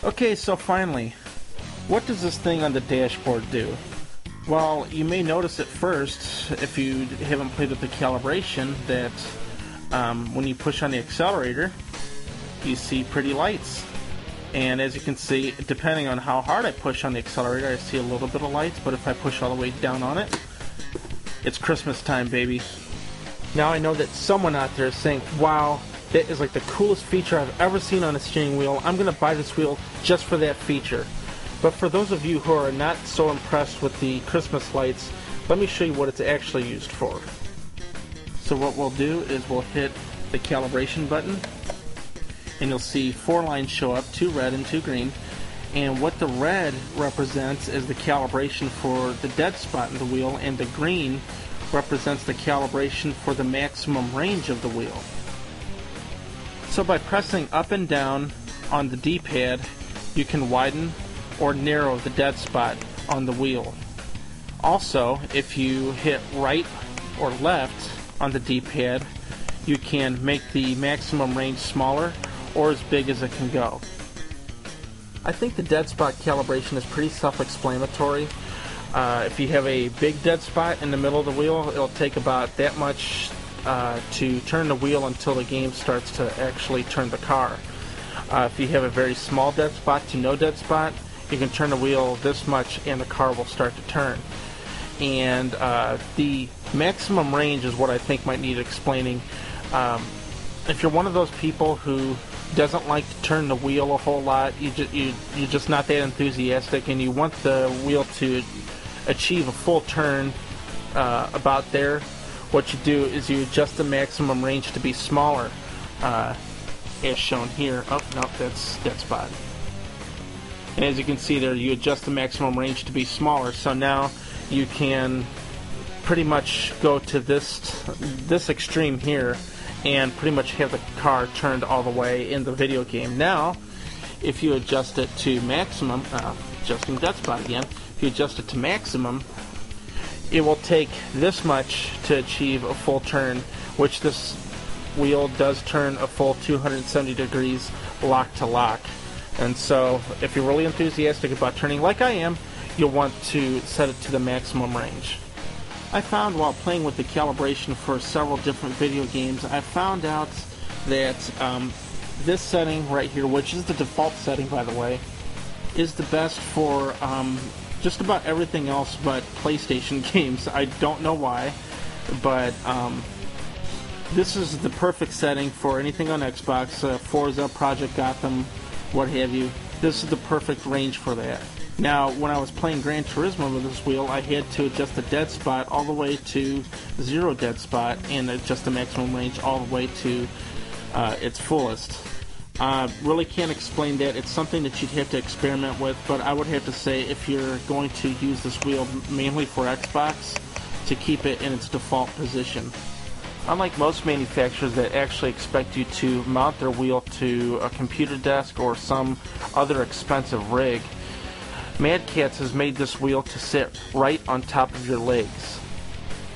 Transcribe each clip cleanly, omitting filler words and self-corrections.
Okay, so finally, what does this thing on the dashboard do? Well, you may notice at first, if you haven't played with the calibration, that when you push on the accelerator, you see pretty lights. And as you can see, depending on how hard I push on the accelerator, I see a little bit of lights, but if I push all the way down on it, it's Christmas time, baby. Now I know that someone out there is saying, wow, that is like the coolest feature I've ever seen on a steering wheel. I'm going to buy this wheel just for that feature. But for those of you who are not so impressed with the Christmas lights, let me show you what it's actually used for. So what we'll do is we'll hit the calibration button, and you'll see 4 lines show up, 2 red and 2 green. And what the red represents is the calibration for the dead spot in the wheel, and the green represents the calibration for the maximum range of the wheel. So by pressing up and down on the D-pad, you can widen or narrow the dead spot on the wheel. Also, if you hit right or left on the D-pad, you can make the maximum range smaller or as big as it can go. I think the dead spot calibration is pretty self-explanatory. If you have a big dead spot in the middle of the wheel, it'll take about that much to turn the wheel until the game starts to actually turn the car. If you have a very small dead spot to no dead spot, you can turn the wheel this much and the car will start to turn. And the maximum range is what I think might need explaining. If you're one of those people who doesn't like to turn the wheel a whole lot, you're just not that enthusiastic, and you want the wheel to achieve a full turn about there, what you do is you adjust the maximum range to be smaller, as shown here. Oh, no, that's dead spot. And as you can see there, you adjust the maximum range to be smaller, so now you can pretty much go to this extreme here and pretty much have the car turned all the way in the video game. Now, if you adjust it to maximum, adjusting dead spot again, if you adjust it to maximum, it will take this much to achieve a full turn, which this wheel does turn a full 270 degrees lock to lock. And so, if you're really enthusiastic about turning like I am, you'll want to set it to the maximum range. I found while playing with the calibration for several different video games, I found out that this setting right here, which is the default setting by the way, is the best for just about everything else but PlayStation games. I don't know why, but this is the perfect setting for anything on Xbox, Forza, Project Gotham, what have you. This is the perfect range for that. Now, when I was playing Gran Turismo with this wheel, I had to adjust the dead spot all the way to 0 dead spot and adjust the maximum range all the way to its fullest. Really can't explain that. It's something that you'd have to experiment with, but I would have to say if you're going to use this wheel mainly for Xbox, to keep it in its default position. Unlike most manufacturers that actually expect you to mount their wheel to a computer desk or some other expensive rig, Mad Catz has made this wheel to sit right on top of your legs.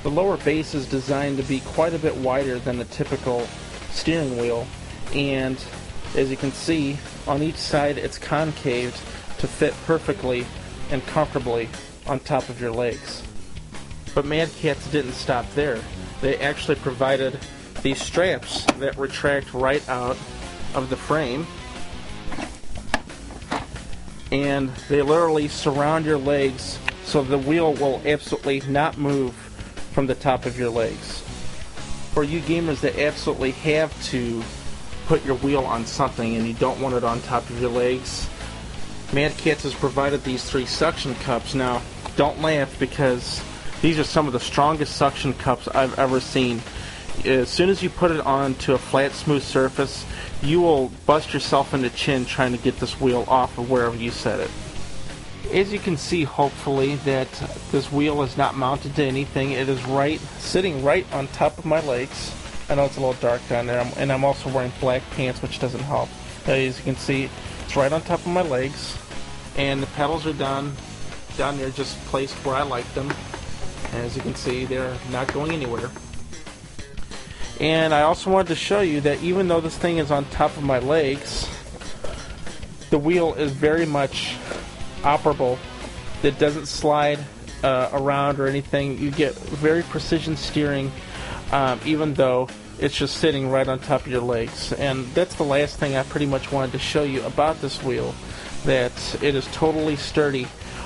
The lower base is designed to be quite a bit wider than the typical steering wheel, and as you can see, on each side it's concaved to fit perfectly and comfortably on top of your legs. But Mad Catz didn't stop there. They actually provided these straps that retract right out of the frame, and they literally surround your legs so the wheel will absolutely not move from the top of your legs. For you gamers that absolutely have to put your wheel on something and you don't want it on top of your legs, Mad Catz has provided these 3 suction cups. Now, don't laugh, because these are some of the strongest suction cups I've ever seen. As soon as you put it onto a flat, smooth surface, you will bust yourself in the chin trying to get this wheel off of wherever you set it. As you can see, hopefully, that this wheel is not mounted to anything. It is sitting right on top of my legs. I know it's a little dark down there, and I'm also wearing black pants, which doesn't help. As you can see, it's right on top of my legs, and the pedals are down there, just placed where I like them. As you can see, they're not going anywhere. And I also wanted to show you that even though this thing is on top of my legs, The wheel is very much operable. It doesn't slide around or anything. You get very precision steering, even though it's just sitting right on top of your legs. And that's the last thing I pretty much wanted to show you about this wheel, that it is totally sturdy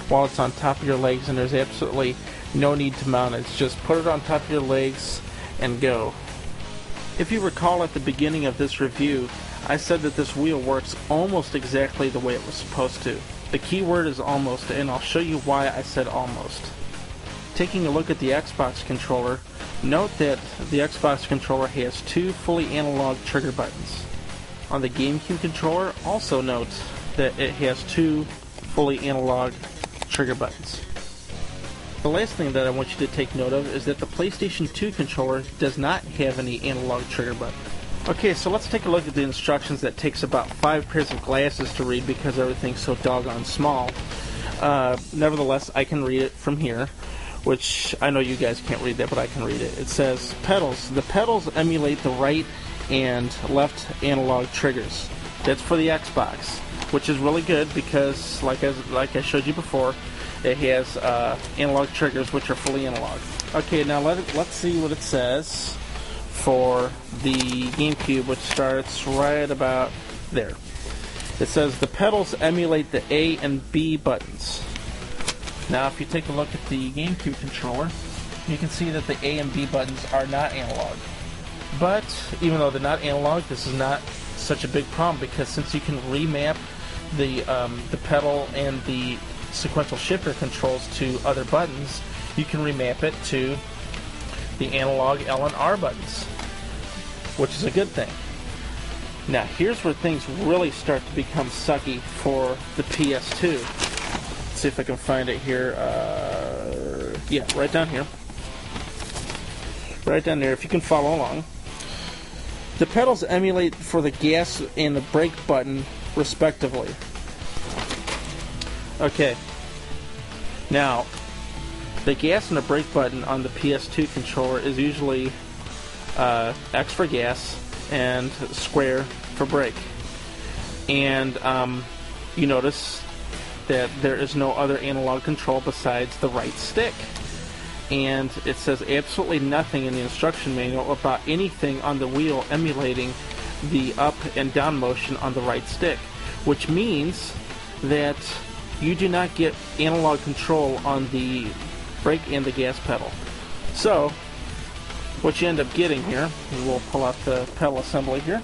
while it's on top of your legs, and there's absolutely no need to mount it. It's just put it on top of your legs and go. If you recall at the beginning of this review, I said that this wheel works almost exactly the way it was supposed to. The key word is almost, and I'll show you why I said almost. Taking a look at the Xbox controller, note that the Xbox controller has 2 fully analog trigger buttons. On the Gamecube controller, also note that it has 2 fully analog trigger buttons. The last thing that I want you to take note of is that the PlayStation 2 controller does not have any analog trigger button. Okay, so let's take a look at the instructions. That takes about 5 pairs of glasses to read because everything's so doggone small. Nevertheless, I can read it from here, which I know you guys can't read that, but I can read it. It says, pedals. The pedals emulate the right and left analog triggers. That's for the Xbox, which is really good because, like I showed you before, it has analog triggers which are fully analog. Okay, now let's see what it says for the Gamecube, which starts right about there. It says the pedals emulate the A and B buttons. Now if you take a look at the Gamecube controller, you can see that the A and B buttons are not analog. But even though they're not analog, this is not such a big problem, because since you can remap the pedal and the sequential shifter controls to other buttons, you can remap it to the analog L and R buttons, which is a good thing. Now here's where things really start to become sucky for the PS2. Let's see if I can find it here. Yeah, right down here. Right down there, if you can follow along. The pedals emulate for the gas and the brake button, respectively. Okay. Now, the gas and the brake button on the PS2 controller is usually X for gas and square for brake. And you notice that there is no other analog control besides the right stick. And it says absolutely nothing in the instruction manual about anything on the wheel emulating the up and down motion on the right stick, which means that you do not get analog control on the brake and the gas pedal. So what you end up getting here, we'll pull out the pedal assembly here.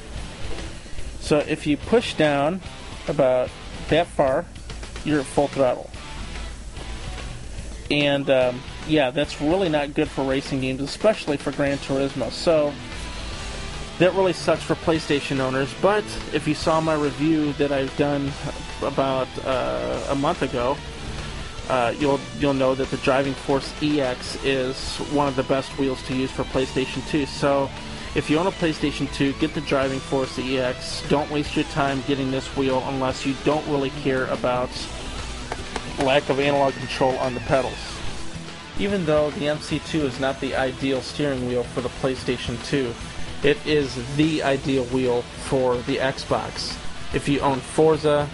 So if you push down about that far, you're at full throttle. And yeah, that's really not good for racing games, especially for Gran Turismo. So that really sucks for PlayStation owners. But if you saw my review that I've done about a month ago, you'll know that the Driving Force EX is one of the best wheels to use for PlayStation 2. So if you own a PlayStation 2, get the Driving Force EX. Don't waste your time getting this wheel unless you don't really care about lack of analog control on the pedals. Even though the MC2 is not the ideal steering wheel for the PlayStation 2, it is the ideal wheel for the Xbox. If you own Forza,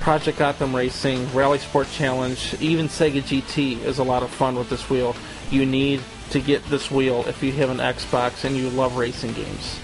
Project Gotham Racing, Rally Sport Challenge, even Sega GT is a lot of fun with this wheel. You need to get this wheel if you have an Xbox and you love racing games.